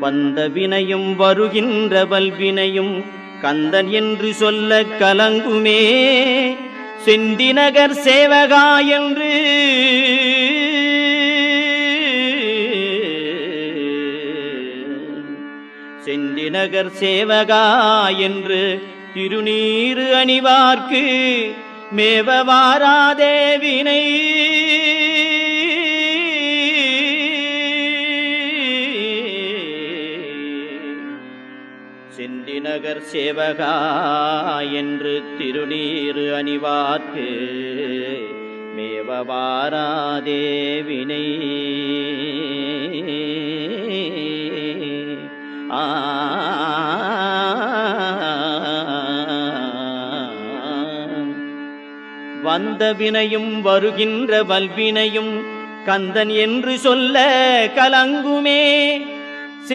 வந்த வினையும் வருகின்ற வல்வினையும் கந்தன் என்று சொல்ல கலங்குமே. செந்திநகர் சேவகா என்று செந்திநகர் சேவகா என்று திருநீறு அணிவார்க்கு மேவ வாராதே வினை. செந்திநகர் சேவகா என்று திருநீறு அணிவார்க்கு மேவ வாராதே வினை. வந்த வினையும் வருகின்ற வல்வினையும் கந்தன் என்று சொல்ல கலங்குமே.